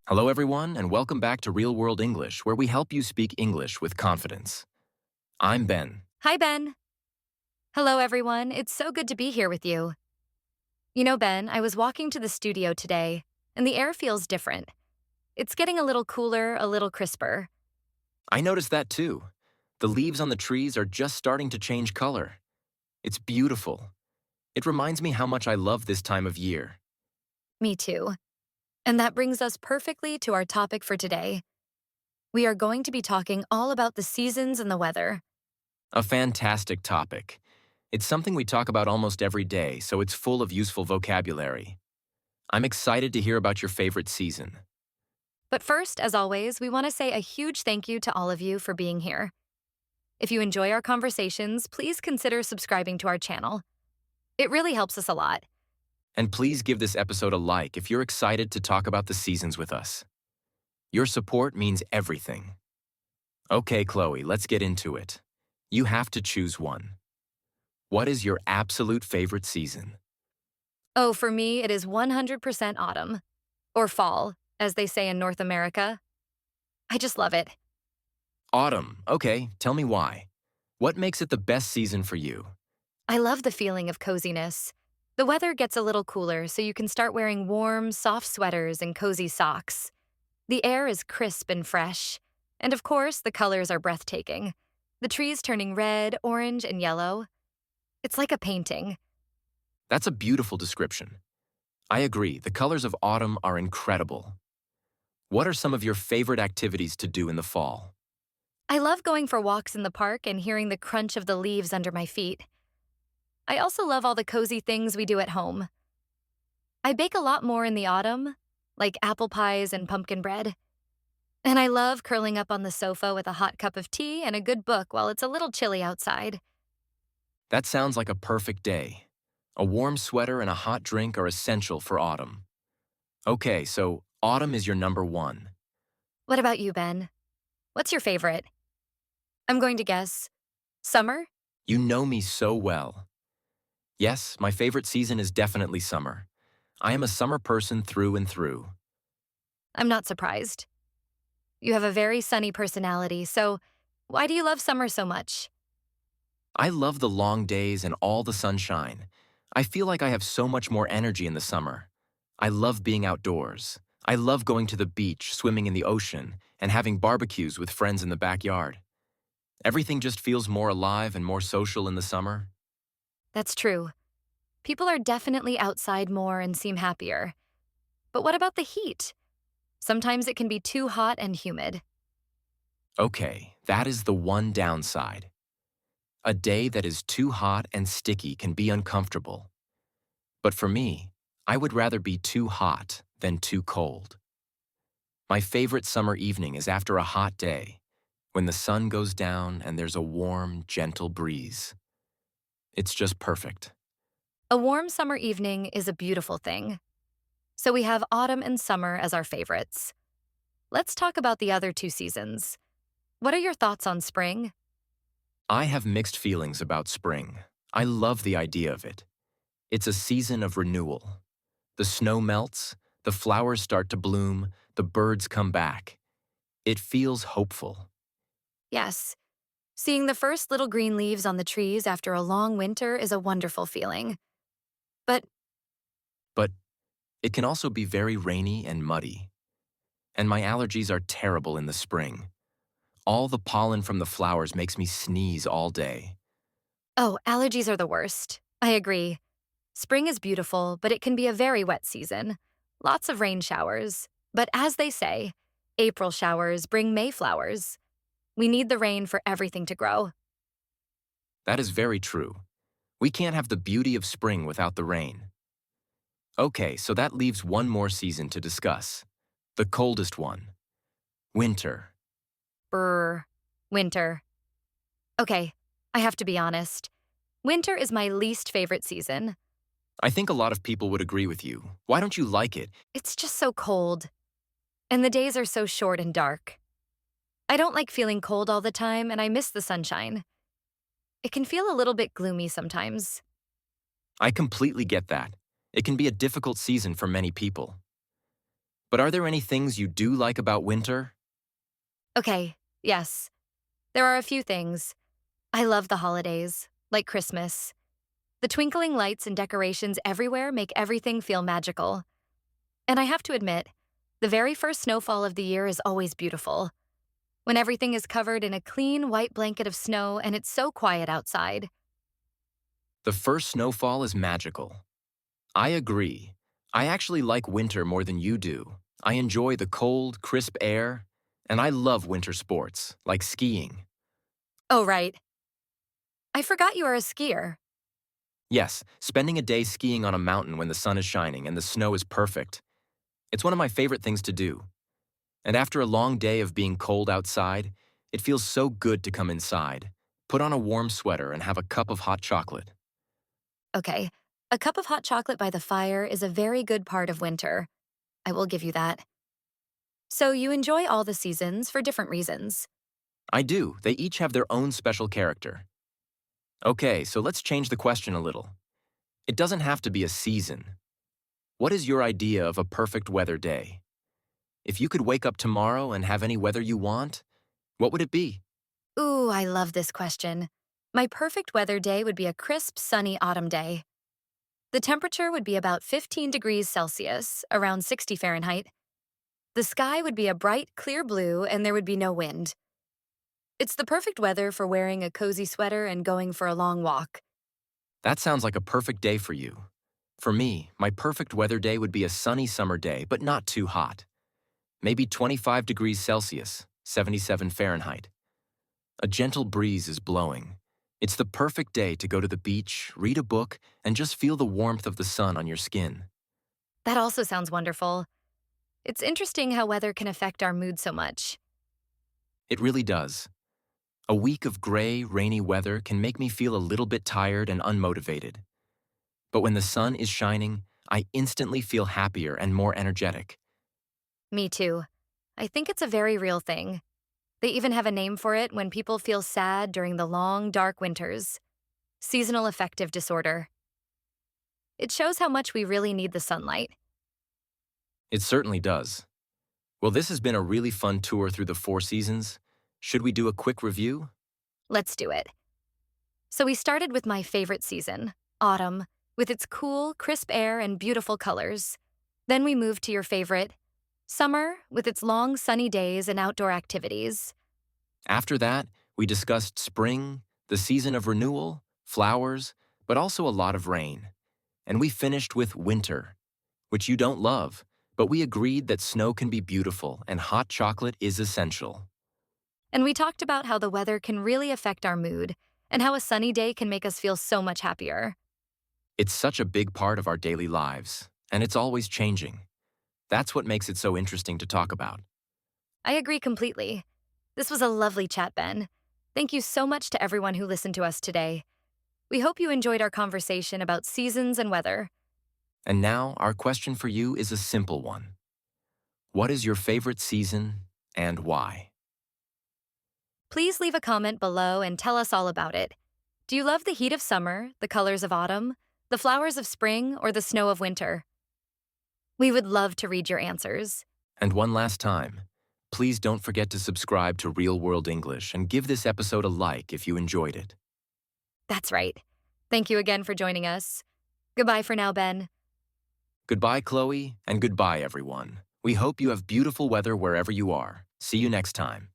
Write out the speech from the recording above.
Hello, everyone, and welcome back to Real World English, where we help you speak English with confidence. I'm Ben. Hi, Ben. Hello, everyone. It's so good to be here with you. Ben, I was walking to the studio today, and the air feels different. It's getting a little cooler, a little crisper. I noticed that too. The leaves on the trees are just starting to change color. It's beautiful. It reminds me how much I love this time of year. Me too. And that brings us perfectly to our topic for today. We are going to be talking all about the seasons and the weather. A fantastic topic. It's something we talk about almost every day, so it's full of useful vocabulary. I'm excited to hear about your favorite season. But first, as always, we want to say a huge thank you to all of you for being here. If you enjoy our conversations, please consider subscribing to our channel. It really helps us a lot. And please give this episode a like if you're excited to talk about the seasons with us. Your support means everything. Okay, Chloe, let's get into it. You have to choose one. What is your absolute favorite season? Oh, for me, it is 100% autumn. Or fall, as they say in North America. I just love it. Autumn. Okay, tell me why. What makes it the best season for you? I love the feeling of coziness. The weather gets a little cooler, so you can start wearing warm, soft sweaters and cozy socks. The air is crisp and fresh. And of course, the colors are breathtaking. The trees turning red, orange, and yellow. It's like a painting. That's a beautiful description. I agree, the colors of autumn are incredible. What are some of your favorite activities to do in the fall? I love going for walks in the park and hearing the crunch of the leaves under my feet. I also love all the cozy things we do at home. I bake a lot more in the autumn, like apple pies and pumpkin bread. And I love curling up on the sofa with a hot cup of tea and a good book while it's a little chilly outside. That sounds like a perfect day. A warm sweater and a hot drink are essential for autumn. Okay, so autumn is your number one. What about you, Ben? What's your favorite? I'm going to guess summer? You know me so well. Yes, my favorite season is definitely summer. I am a summer person through and through. I'm not surprised. You have a very sunny personality, so why do you love summer so much? I love the long days and all the sunshine. I feel like I have so much more energy in the summer. I love being outdoors. I love going to the beach, swimming in the ocean, and having barbecues with friends in the backyard. Everything just feels more alive and more social in the summer. That's true. People are definitely outside more and seem happier. But what about the heat? Sometimes it can be too hot and humid. Okay, that is the one downside. A day that is too hot and sticky can be uncomfortable. But for me, I would rather be too hot than too cold. My favorite summer evening is after a hot day, when the sun goes down and there's a warm, gentle breeze. It's just perfect. A warm summer evening is a beautiful thing. So we have autumn and summer as our favorites. Let's talk about the other two seasons. What are your thoughts on spring? I have mixed feelings about spring. I love the idea of it. It's a season of renewal. The snow melts, the flowers start to bloom, the birds come back. It feels hopeful. Yes. Seeing the first little green leaves on the trees after a long winter is a wonderful feeling. But But it can also be very rainy and muddy. And my allergies are terrible in the spring. All the pollen from the flowers makes me sneeze all day. oh, allergies are the worst. I agree. Spring is beautiful, but it can be a very wet season. Lots of rain showers. But as they say, April showers bring May flowers. We need the rain for everything to grow. That is very true. We can't have the beauty of spring without the rain. Okay, so that leaves one more season to discuss. The coldest one. Winter. Brr. Winter. Okay, I have to be honest. Winter is my least favorite season. I think a lot of people would agree with you. Why don't you like it? It's just so cold. And the days are so short and dark. I don't like feeling cold all the time, and I miss the sunshine. It can feel a little bit gloomy sometimes. I completely get that. It can be a difficult season for many people. But are there any things you do like about winter? Okay, yes. There are a few things. I love the holidays, like Christmas. The twinkling lights and decorations everywhere make everything feel magical. And I have to admit, the very first snowfall of the year is always beautiful. When everything is covered in a clean white blanket of snow and it's so quiet outside. The first snowfall is magical. I agree. I actually like winter more than you do. I enjoy the cold, crisp air, and I love winter sports, like skiing. Oh, right. I forgot you are a skier. Yes, spending a day skiing on a mountain when the sun is shining and the snow is perfect. It's one of my favorite things to do. And after a long day of being cold outside, it feels so good to come inside, put on a warm sweater, and have a cup of hot chocolate. Okay, a cup of hot chocolate by the fire is a very good part of winter. I will give you that. So you enjoy all the seasons for different reasons. I do, they each have their own special character. Okay, so let's change the question a little. It doesn't have to be a season. What is your idea of a perfect weather day? If you could wake up tomorrow and have any weather you want, what would it be? Ooh, I love this question. My perfect weather day would be a crisp, sunny autumn day. The temperature would be about 15 degrees Celsius, around 60 Fahrenheit. The sky would be a bright, clear blue, and there would be no wind. It's the perfect weather for wearing a cozy sweater and going for a long walk. That sounds like a perfect day for you. For me, my perfect weather day would be a sunny summer day, but not too hot. Maybe 25 degrees Celsius, 77 Fahrenheit. A gentle breeze is blowing. It's the perfect day to go to the beach, read a book, and just feel the warmth of the sun on your skin. That also sounds wonderful. It's interesting how weather can affect our mood so much. It really does. A week of gray, rainy weather can make me feel a little bit tired and unmotivated. But when the sun is shining, I instantly feel happier and more energetic. Me too. I think it's a very real thing. They even have a name for it when people feel sad during the long, dark winters. Seasonal affective disorder. It shows how much we really need the sunlight. It certainly does. Well, this has been a really fun tour through the four seasons. Should we do a quick review? Let's do it. So we started with my favorite season, autumn, with its cool, crisp air and beautiful colors. Then we moved to your favorite, summer, with its long, sunny days and outdoor activities. After that, we discussed spring, the season of renewal, flowers, but also a lot of rain. And we finished with winter, which you don't love, but we agreed that snow can be beautiful and hot chocolate is essential. And we talked about how the weather can really affect our mood and how a sunny day can make us feel so much happier. It's such a big part of our daily lives, and it's always changing. That's what makes it so interesting to talk about. I agree completely. This was a lovely chat, Ben. Thank you so much to everyone who listened to us today. We hope you enjoyed our conversation about seasons and weather. And now, our question for you is a simple one. What is your favorite season and why? Please leave a comment below and tell us all about it. Do you love the heat of summer, the colors of autumn, the flowers of spring, or the snow of winter? We would love to read your answers. And one last time, please don't forget to subscribe to Real World English and give this episode a like if you enjoyed it. That's right. Thank you again for joining us. Goodbye for now, Ben. Goodbye, Chloe, and goodbye, everyone. We hope you have beautiful weather wherever you are. See you next time.